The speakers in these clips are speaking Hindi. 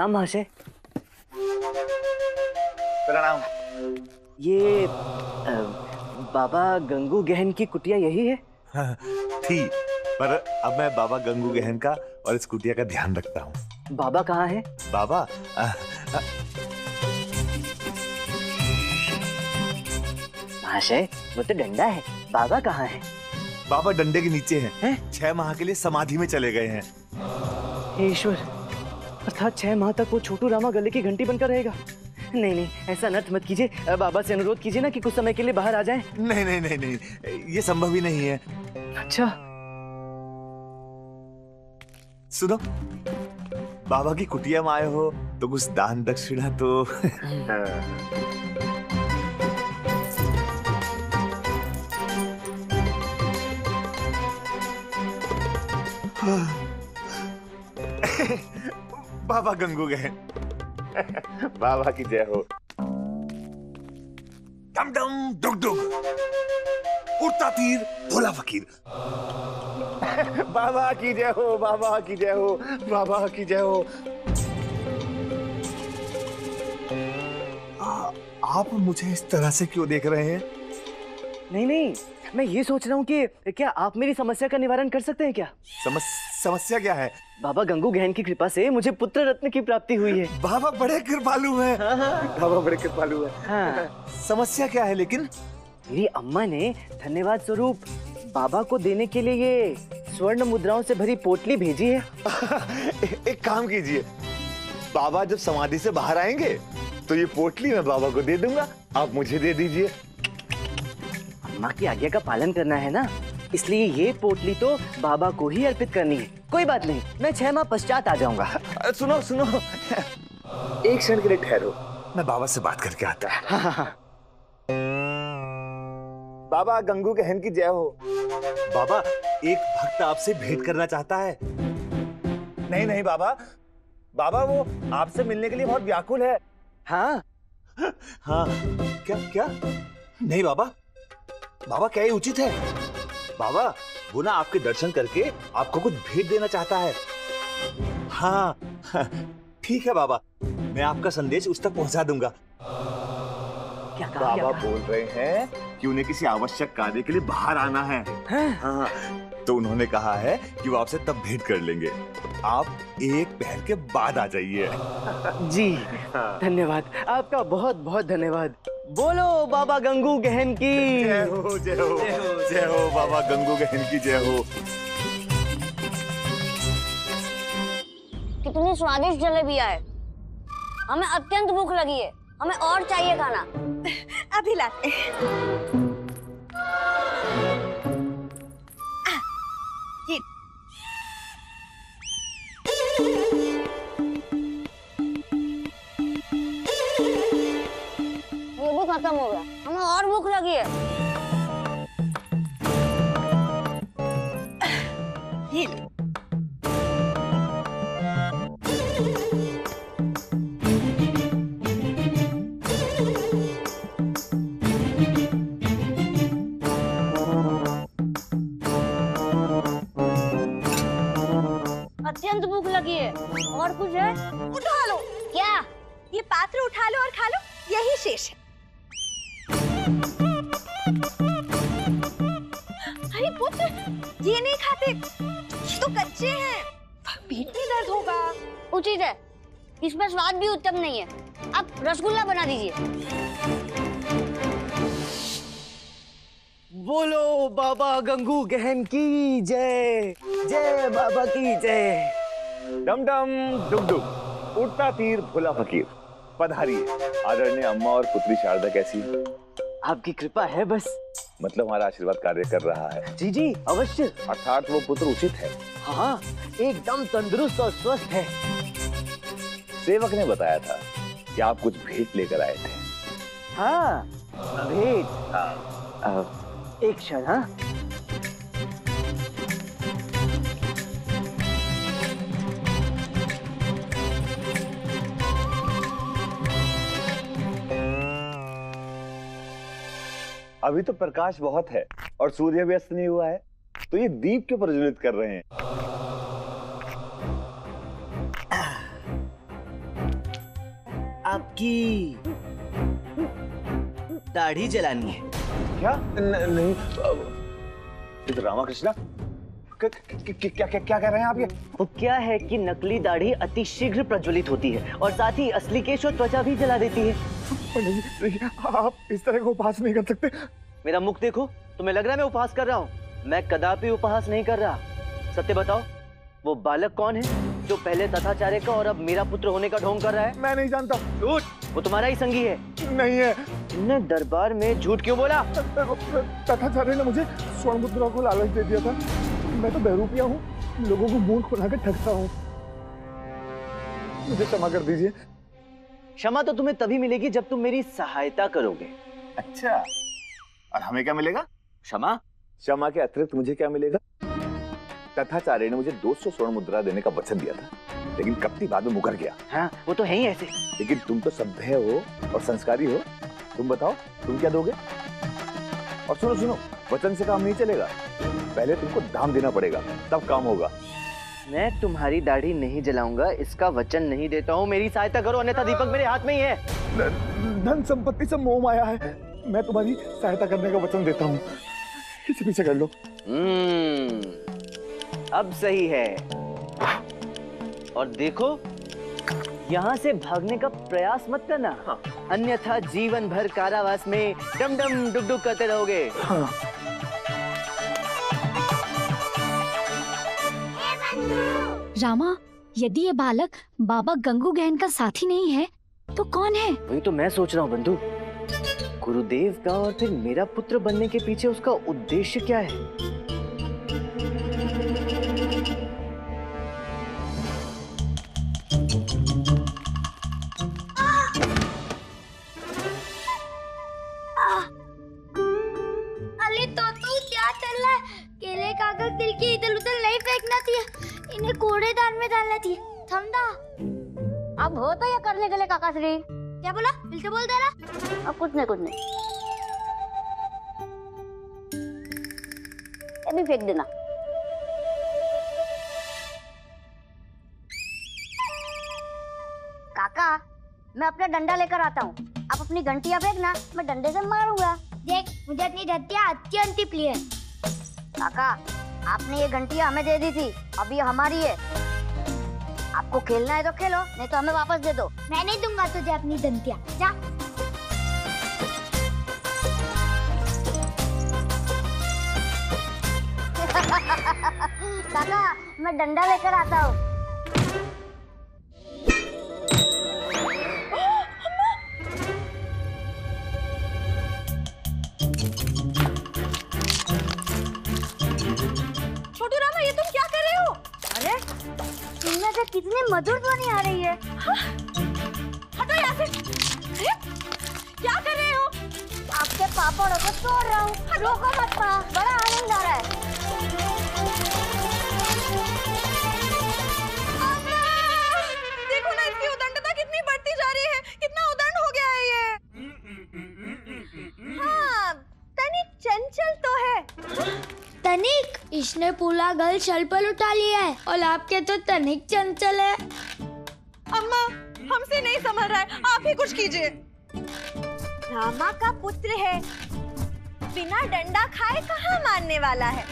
प्रणाम महाशय। प्रणाम। ये बाबा गंगू गहन की कुटिया यही है? हाँ, थी, पर अब मैं बाबा गंगू गहन का और इस कुटिया का ध्यान रखता हूँ। बाबा कहाँ है? बाबा महाशय वो तो डंडा है, बाबा कहाँ है? बाबा डंडे के नीचे हैं। हैं? 6 माह के लिए समाधि में चले गए हैं। हे ईश्वर, अर्थात 6 माह तक वो छोटू रामा गले की घंटी बनकर रहेगा। नहीं नहीं, ऐसा नर्थ मत कीजिए, बाबा से अनुरोध कीजिए ना कि कुछ समय के लिए बाहर आ जाएं। नहीं नहीं नहीं नहीं, ये संभव ही नहीं है। अच्छा सुनो, बाबा की कुटिया में आए हो तो कुछ दान दक्षिणा तो बाबा गंगू गहन, बाबा की जय हो। डम डम डुग डुग, उड़ता तीर भोला फकीर। बाबा की जय हो, बाबा की जय हो, बाबा की जय हो। आप मुझे इस तरह से क्यों देख रहे हैं? नहीं नहीं, मैं ये सोच रहा हूँ कि क्या आप मेरी समस्या का निवारण कर सकते हैं क्या? समस्या क्या है? बाबा गंगू गहन की कृपा से मुझे पुत्र रत्न की प्राप्ति हुई है। बाबा बड़े कृपालु हैं। हाँ। बाबा बड़े कृपालु हैं। हाँ। समस्या क्या है लेकिन? मेरी अम्मा ने धन्यवाद स्वरूप बाबा को देने के लिए ये स्वर्ण मुद्राओं से भरी पोटली भेजी है। एक काम कीजिए, बाबा जब समाधि से बाहर आएंगे तो ये पोटली मैं बाबा को दे दूंगा, आप मुझे दे दीजिए। अम्मा की आज्ञा का पालन करना है ना, इसलिए ये पोटली तो बाबा को ही अर्पित करनी है। कोई बात नहीं, मैं 6 माह पश्चात आ जाऊंगा। सुनो सुनो, एक क्षण के लिए ठहरो, मैं बाबा से बात करके आता। हाँ। बाबा गंगू गहन की जय हो। बाबा, एक भक्त आपसे भेंट करना चाहता है। नहीं नहीं बाबा, बाबा वो आपसे मिलने के लिए बहुत व्याकुल है। हाँ हाँ, क्या क्या? नहीं बाबा, बाबा क्या ये उचित है? बाबा वो ना आपके दर्शन करके आपको कुछ भेंट देना चाहता है। हाँ ठीक है बाबा, मैं आपका संदेश उस तक पहुंचा दूंगा। क्या कहा? बाबा क्या बोल रहे हैं कि उन्हें किसी आवश्यक कार्य के लिए बाहर आना है। हाँ, तो उन्होंने कहा है कि वो आपसे तब भेंट कर लेंगे। आप 1 पहर के बाद आ जाइए। जी धन्यवाद, आपका बहुत बहुत धन्यवाद। बोलो बाबा गंगू गहन की जय हो, जय हो, जय हो, बाबा गंगू गहन की जय हो। कितनी स्वादिष्ट जलेबियां है, हमें अत्यंत भूख लगी है, हमें और चाहिए खाना। अभी लाते हैं। ये भी खत्म हो गया, हमें और भूख लगी है। ये लो। अत्यंत भूख लगी है, और कुछ है? उठा लो। क्या? ये पात्र उठा लो और खा लो, यही शेष है। अरे पुत्र, ये नहीं खाते, ये तो कच्चे हैं, पेट में दर्द होगा। उचित है, इसमें स्वाद भी उत्तम नहीं है, आप रसगुल्ला बना दीजिए। बोलो बाबा गंगू गहन की जय, जय बाबा की जय। डम डम डुग डुग, उड़ता तीर भोला फकीर। पधारिए। आदरणीय अम्मा और पुत्री शारदा कैसी है? आपकी कृपा है बस। मतलब हमारा आशीर्वाद कार्य कर रहा है। जी जी अवश्य। अर्थात वो पुत्र उचित है। हाँ, एकदम तंदुरुस्त और स्वस्थ है। सेवक ने बताया था कि आप कुछ भेंट लेकर आए थे। हाँ भेंट। हाँ। एक क्षण। हाँ अभी तो प्रकाश बहुत है और सूर्य भी अस्त नहीं हुआ है, तो ये दीप क्यों प्रज्वलित कर रहे हैं? आपकी दाढ़ी जलानी है। क्या? नहीं रामाकृष्णा, क्या क्या कह रहे हैं आप ये? वो क्या है कि नकली दाढ़ी अति शीघ्र प्रज्वलित होती है और साथ ही असली केश और त्वचा भी जला देती है। नहीं, आप इस तरह का उपहास नहीं कर सकते। मेरा मुख देखो, तुम्हें लग रहा है मैं उपहास कर रहा हूँ? मैं कदापि उपहास नहीं कर रहा। सत्य बताओ, वो बालक कौन है जो पहले तथाचार्य का और अब मेरा पुत्र होने का ढोंग कर रहा है? मैं नहीं जानता। झूठ! वो तुम्हारा ही संगी है। नहीं है। तुमने दरबार में झूठ क्यों बोला? तथाचार्य ने मुझे स्वर्ण मुद्रा को लालच दे दिया था। मैं तो बहरूपिया हूँ, लोगों को मूर्ख बनाकर ठगता हूँ। मुझे क्षमा कर दीजिए। क्षमा तो तुम्हें तभी मिलेगी जब तुम मेरी सहायता करोगे। अच्छा, और हमें क्या मिलेगा? क्षमा? क्षमा के अतिरिक्त मुझे क्या मिलेगा? तथाचार्य ने मुझे 200 स्वर्ण मुद्रा देने का वचन दिया था, लेकिन कपटी बाद में मुकर गया। हाँ, वो तो है ही ऐसे। लेकिन तुम तो सभ्य हो और संस्कारी हो, तुम बताओ तुम क्या दोगे? और सुनो सुनो, वचन से काम नहीं चलेगा, पहले तुमको दाम देना पड़ेगा, तब काम होगा। मैं तुम्हारी दाढ़ी नहीं जलाऊंगा, इसका वचन नहीं देता हूँ। मेरी सहायता करो, अन्यथा दीपक मेरे हाथ में ही है। धन संपत्ति से मोह माया है, मैं तुम्हारी सहायता करने का वचन देता हूँ, इसे पीछे कर लो। अब सही है। और देखो, यहाँ से भागने का प्रयास मत करना। हाँ। अन्यथा जीवन भर कारावास में डम डम डुग डुग करते रहोगे। हाँ। रामा, यदि ये बालक बाबा गंगू गहन का साथी नहीं है तो कौन है? वही तो मैं सोच रहा हूँ बंधु। गुरुदेव का और फिर मेरा पुत्र बनने के पीछे उसका उद्देश्य क्या है? अरे तो तू क्या कर रहा है? केले कागज दिल के इधर उधर नहीं फेंकना चाहिए, इन्हें कूड़ेदान में डालना चाहिए। समझा? अब हो तो ये करने के लिए काका श्री। क्या बोला? फिर से बोल दे रहा। अब कुछ नहीं ये भी फेंक देना। काका, मैं अपना डंडा लेकर आता हूँ, आप अपनी घंटियां फेंकना, मैं डंडे से मारूंगा। देख, मुझे अपनी घंटियां अत्यंत प्रिय है। काका, आपने ये घंटियां हमें दे दी थी, अब ये हमारी है। आपको खेलना है तो खेलो, नहीं तो हमें वापस दे दो। मैं नहीं दूंगा तुझे अपनी घंटियां, जा। काका, मैं डंडा लेकर आता हूँ। छोटू रामा, ये तुम क्या कर रहे हो? अरे, इनमें से कितनी मधुर ध्वनि आ रही है। हटो यहाँ से। क्या कर रहे हो? आपके पापड़ों को तोड़ रहा हूँ। रोको मत, बड़ा आनंद आ रहा है। देखो ना, इसकी उदंडता कितनी बढ़ती जा रही है, कितना उदंड हो गया है ये। हाँ, तनिक चंचल तो है। तनिक, इसने पूरा घर छल पर उठा लिया है और आपके तो तनिक चंचल है। अम्मा, हमसे नहीं संभल रहा है, आप ही कुछ कीजिए। रामा का पुत्र है, बिना डंडा खाए कहाँ मानने वाला है।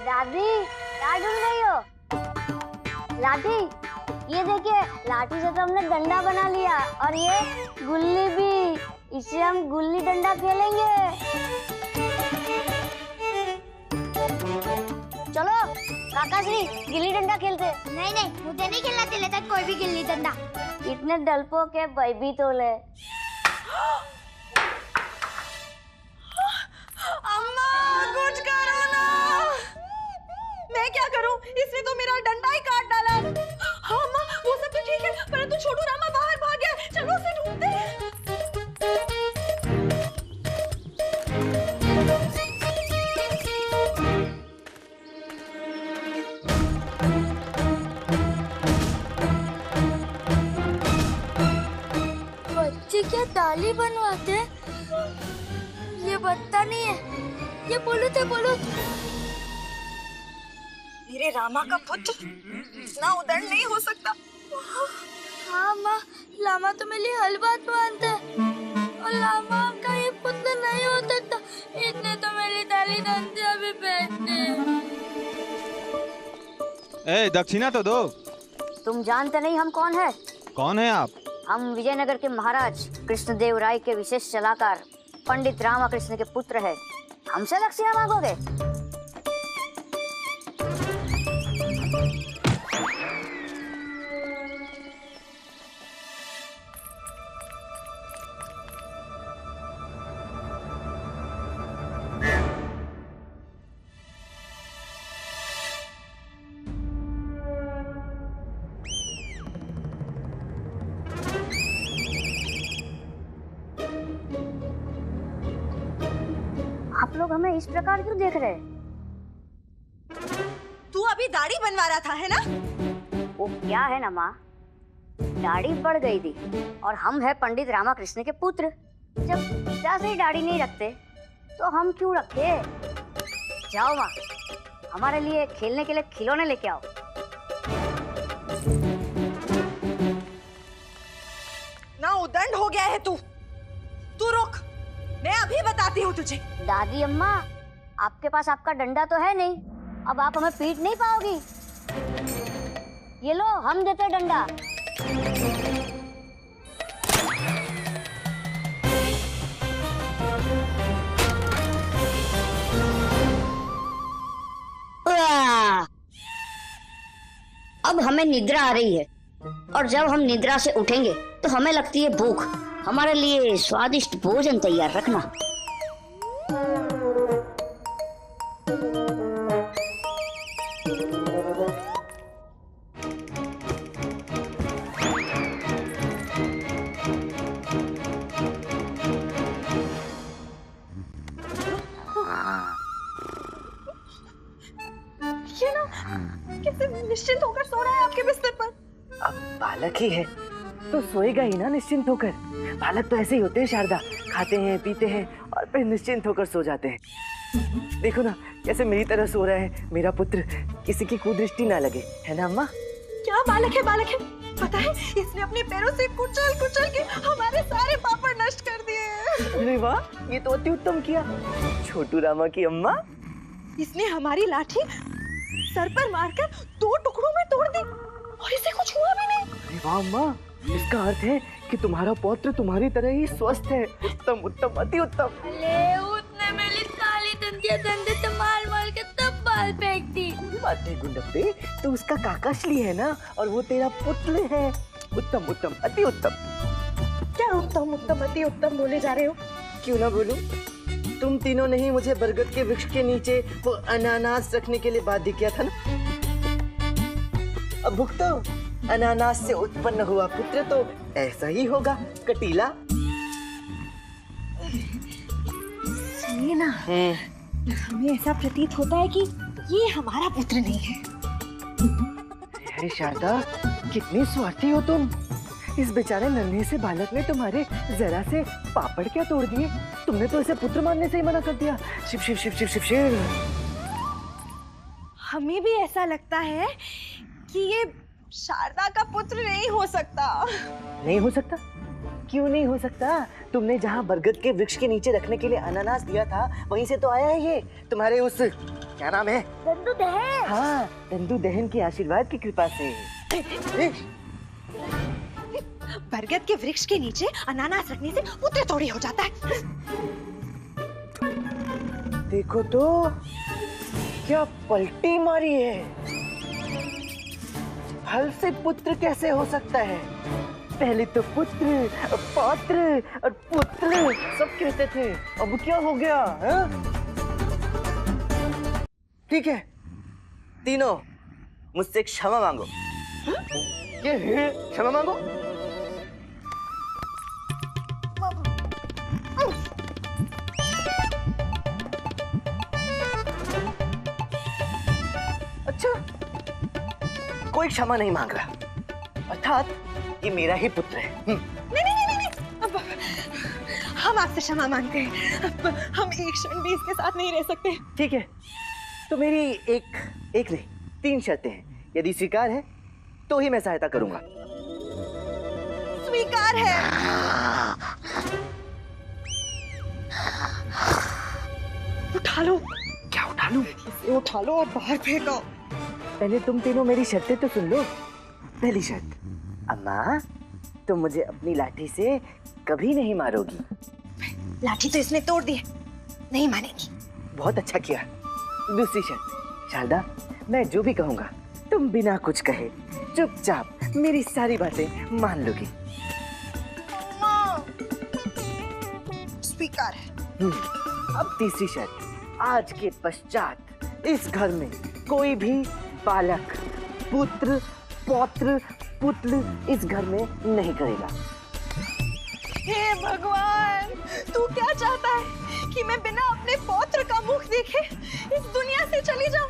दादी, क्या ढूंढ रही हो? लाठी, ये देखिए, लाठी से तो हमने डंडा बना लिया और ये गुल्ली भी, इससे हम गुल्ली डंडा खेलेंगे। चलो काका श्री, गिल्ली डंडा खेलते। नहीं नहीं, मुझे नहीं खेलना दिले तक कोई भी गिल्ली डंडा। इतने डलपो के बैबी तोले। अम्मा, कुछ करो ना। मैं क्या करूं? इसने तो मेरा डंडा ही काट डाला। हाँ अम्मा, वो सब तो ठीक है, परंतु छोटू रामा बाहर भाग गया, चलो उसे ढूंढते हैं। बच्चे क्या ताली बनवाते हैं? ये बत्ता नहीं है, ये बुलुत है, बुलुत। मेरे रामा का पुत्र इतना उदंड नहीं हो सकता। हाँ माँ, लामा तो मेरी हर बात मानता है और लामा का ये पुत्र नहीं हो सकता। इसने तो मेरी दाली दंतिया भी फेंक दी। ए, दक्षिणा तो दो। तुम जानते नहीं हम कौन है? कौन है आप? हम विजयनगर के महाराज कृष्णदेव राय के विशेष सलाहकार पंडित रामकृष्ण के पुत्र है। हमसे दक्षिणा मांगोगे? आप लोग हमें इस प्रकार क्यों देख रहे हैं? तू अभी दाढ़ी बनवा रहा था, है ना? वो क्या है ना माँ, दाढ़ी बढ़ गई थी और हम है पंडित रामकृष्ण के पुत्र। जब पिता से ही दाढ़ी नहीं रखते तो हम क्यों रखे? जाओ माँ, हमारे लिए खेलने के लिए खिलौने लेके आओ। ना उदंड हो गया है तू। तू रुक, मैं अभी बताती हूँ तुझे। दादी अम्मा, आपके पास आपका डंडा तो है नहीं, अब आप हमें पीट नहीं पाओगी। ये लो, हम देते डंडा। अब हमें निद्रा आ रही है और जब हम निद्रा से उठेंगे तो हमें लगती है भूख। हमारे लिए स्वादिष्ट भोजन तैयार रखना। ये ना कैसे निश्चिंत होकर सो रहा है आपके बिस्तर पर। अब बालक ही है तो सोएगा ही ना निश्चिंत होकर। बालक तो ऐसे ही होते हैं शारदा, खाते हैं पीते हैं और फिर निश्चिंत होकर सो जाते हैं। देखो ना कैसे मेरी तरह सो रहा है मेरा पुत्र, किसी की कुदृष्टि ना लगे, है ना अम्मा? क्या बालक है, बालक है। पता है इसने अपने पैरों से कुचल कुचल के हमारे सारे पापड़ नष्ट कर दिए। अरे वाह, ये तो अति उत्तम किया छोटू रामा की अम्मा। इसने हमारी लाठी सर पर मारकर 2 टुकड़ों में तोड़ दी और इसे कुछ हुआ भी नहीं। अरे वाह अम्मा, इसका अर्थ है कि तुम्हारा पौत्र तुम्हारी तरह ही स्वस्थ है। उत्तम उत्तम अति उत्तम। अरे उसने मेरी साली दंतिया डंडे से मार मार के तब बाल फेंक दी। बात नहीं गुंडप्पे, तो उसका काकाश्ली है ना और वो तेरा पुत्र है। उत्तम उत्तम अति उत्तम। क्या उत्तम उत्तम अति उत्तम बोले जा रहे हो? क्यों ना बोलूं? तुम तीनों ने ही मुझे बरगद के वृक्ष के नीचे वो अनानास रखने के लिए बाध्य किया था ना। अब भुगतो, अनानास से उत्पन्न हुआ पुत्र तो ऐसा ही होगा, कटीला। सुनिए ना, हमें ऐसा प्रतीत होता है कि ये हमारा पुत्र नहीं है। अरे शारदा, कितनी स्वार्थी हो तुम। इस बेचारे नन्हे से बालक ने तुम्हारे जरा से पापड़ क्या तोड़ दिए। तुमने तो इसे पुत्र मानने से ही मना कर दिया। शिव शिव शिव शिव शिव शिव। हमें भी ऐसा लगता है कि ये शारदा का पुत्र नहीं हो सकता। नहीं हो सकता? क्यों नहीं हो सकता? तुमने जहाँ बरगद के वृक्ष के नीचे रखने के लिए अनानास दिया था वहीं से तो आया है ये। तुम्हारे उस क्या नाम है? दंडू दहन। हाँ, दंडू दहन की आशीर्वाद की कृपा से। बरगद के वृक्ष के नीचे अनानास रखने से पुत्र थोड़ी हो जाता है। देखो तो क्या पलटी मारी है। फल से पुत्र कैसे हो सकता है? पहले तो पुत्र, पौत्र और पुत्र सब कहते थे, अब क्या हो गया? ठीक है, तीनों मुझसे क्षमा मांगो। क्षमा मांगो। अच्छा, कोई क्षमा नहीं मांग रहा, अर्थात ये मेरा ही पुत्र है। नहीं नहीं नहीं नहीं, अब हम आपसे क्षमा मांगते हैं। अब हम एक क्षण भी इसके साथ नहीं रह सकते। ठीक है, तो मेरी एक नहीं 3 शर्तें हैं, यदि स्वीकार है तो ही मैं सहायता करूंगा। स्वीकार है। उठा लो। क्या उठा लूं? इसे उठा लो और बाहर फेंको। पहले तुम तीनों मेरी शर्तें तो सुन लो। पहली शर्त, अम्मा तुम मुझे अपनी लाठी से कभी नहीं मारोगी। लाठी तो इसने तोड़ दी है, नहीं मानेगी। बहुत अच्छा किया। दूसरी शर्त, शारदा मैं जो भी कहूंगा तुम बिना कुछ कहे चुपचाप मेरी सारी बातें मान लोगी। स्वीकार है। अब तीसरी शर्त, आज के पश्चात इस घर में कोई भी बालक, पुत्र, पौत्र, पुत्र इस घर में नहीं करेगा। हे भगवान, तू क्या चाहता है कि मैं बिना अपने पौत्र का मुख देखे इस दुनिया से चली जाऊं,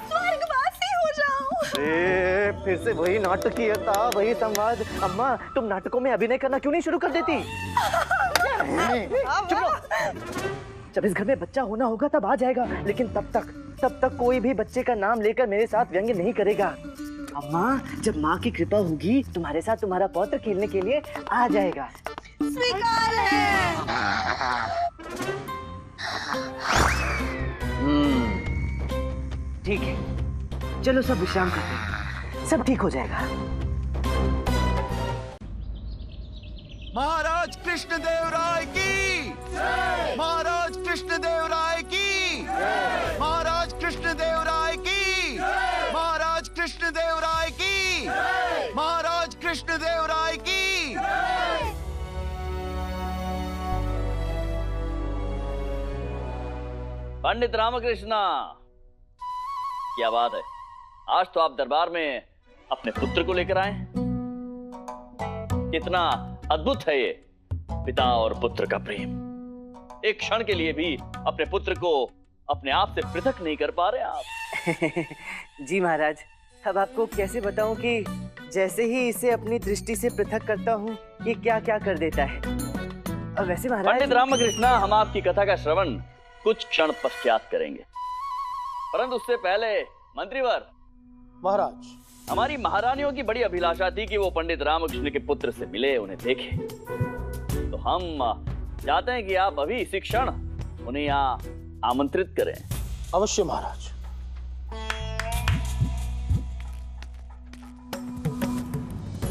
स्वर्गवासी हो जाऊं? फिर से वही नाटकीयता, वही संवाद। अम्मा तुम नाटकों में अभिनय करना क्यों नहीं शुरू कर देती? चुप रहो। जब इस घर में बच्चा होना होगा तब आ जाएगा, लेकिन तब तक कोई भी बच्चे का नाम लेकर मेरे साथ व्यंग्य नहीं करेगा। अम्मा जब माँ की कृपा होगी तुम्हारे साथ तुम्हारा पौत्र खेलने के लिए आ जाएगा। स्वीकार है। ठीक है, चलो सब विश्राम करते हैं, सब ठीक हो जाएगा। महाराज कृष्णदेव राय की, महाराज कृष्णदेव राय की, महाराज कृष्णदेव राय की, महाराज कृष्णदेव राय की, महाराज कृष्णदेव राय की। पंडित रामकृष्णा, क्या बात है, आज तो आप दरबार में अपने पुत्र को लेकर आए। कितना अद्भुत है ये पिता और पुत्र का प्रेम। एक क्षण के लिए भी अपने पुत्र को अपने आप से पृथक नहीं कर पा रहे आप। जी महाराज, अब आपको कैसे बताऊं कि जैसे ही इसे अपनी दृष्टि से पृथक करता हूं ये क्या क्या कर देता है। अब वैसे महाराज, पंडित रामकृष्णा, हम आपकी कथा का श्रवण कुछ क्षण पश्चात करेंगे, परंतु उससे पहले मंत्रीवर महाराज, हमारी महारानियों की बड़ी अभिलाषा थी कि वो पंडित रामकृष्ण के पुत्र से मिले, उन्हें देखे। तो हम चाहते हैं कि आप अभी इसी क्षण उन्हें यहाँ आमंत्रित करें। अवश्य महाराज।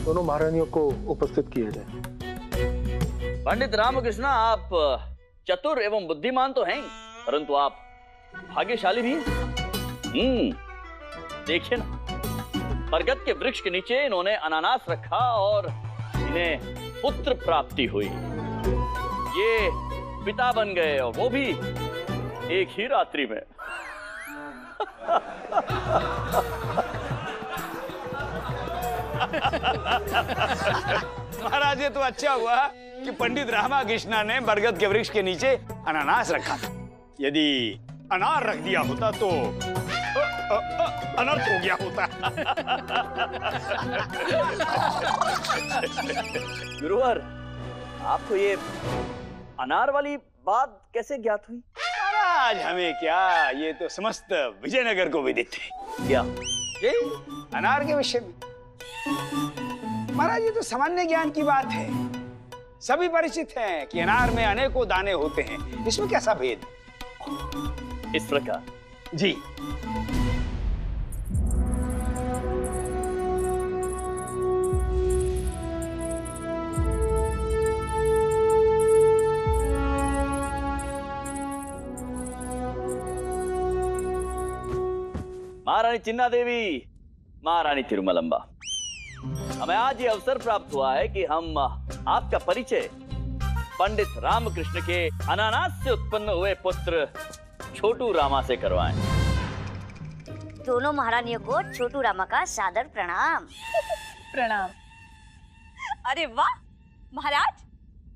दोनों महारानियों को उपस्थित किया जाए। पंडित रामकृष्ण, आप चतुर एवं बुद्धिमान तो हैं, परंतु आप भाग्यशाली भी हैं। देखिए ना, बरगद के वृक्ष के नीचे इन्होंने अनानास रखा और इन्हें पुत्र प्राप्ति हुई। ये पिता बन गए और वो भी एक ही रात्रि में। महाराज, ये तो अच्छा हुआ कि पंडित रामकृष्णा ने बरगद के वृक्ष के नीचे अनानास रखा था। यदि अनार रख दिया होता तो अनर्थ हो गया होता। गुरुवर, आपको ये अनार वाली बात कैसे ज्ञात हुई? महाराज, हमें क्या, ये तो समस्त विजयनगर को विदित है। क्या? ये अनार के विषय में महाराज, ये तो सामान्य ज्ञान की बात है। सभी परिचित हैं कि अनार में अनेकों दाने होते हैं, इसमें कैसा भेद? इस प्रकार जी। महारानी चिन्ना देवी, महारानी तिरुमलंबा, हमें आज ये अवसर प्राप्त हुआ है कि हम आपका परिचय पंडित रामकृष्ण के अनानास से उत्पन्न हुए पुत्र छोटू रामा से करवाएं। दोनों महारानियों को छोटू रामा का सादर प्रणाम। प्रणाम। अरे वाह महाराज,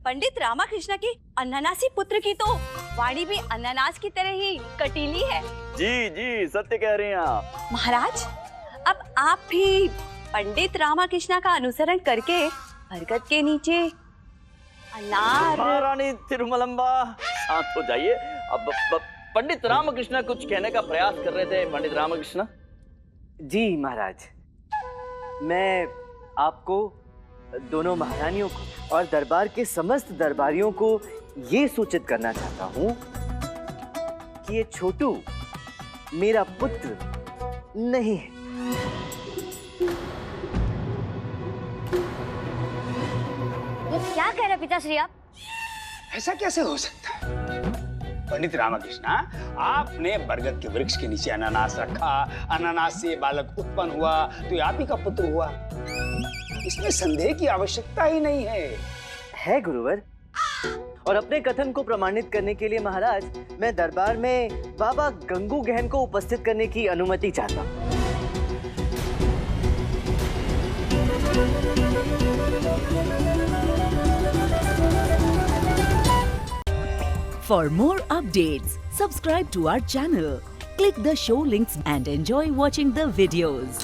पंडित रामकृष्ण के अनानासी पुत्र की तो वाणी भी अनानास की तरह ही कटीली है। जी जी, सत्य कह रही हैं आप। महाराज, अब आप भी पंडित रामकृष्ण का अनुसरण करके बरगद के नीचे अनार। महारानी तिरुमलंबा, शांत हो जाइए। अब पंडित रामकृष्ण कुछ कहने का प्रयास कर रहे थे। पंडित रामकृष्ण, जी महाराज, मैं आपको, दोनों महारानियों को और दरबार के समस्त दरबारियों को ये सूचित करना चाहता हूँ कि ये छोटू मेरा पुत्र नहीं है। ये क्या कह रहे पिताश्री आप? ऐसा कैसे हो सकता है? पंडित रामकृष्णा, आपने बरगद के वृक्ष के नीचे अनानास रखा, अनानास से बालक उत्पन्न हुआ तो ये आप ही का पुत्र हुआ। इसमें संदेह की आवश्यकता ही नहीं है गुरुवर। और अपने कथन को प्रमाणित करने के लिए महाराज, मैं दरबार में बाबा गंगू गहन को उपस्थित करने की अनुमति चाहता हूँ। For more updates, subscribe to our channel, click the show links and enjoy watching the videos.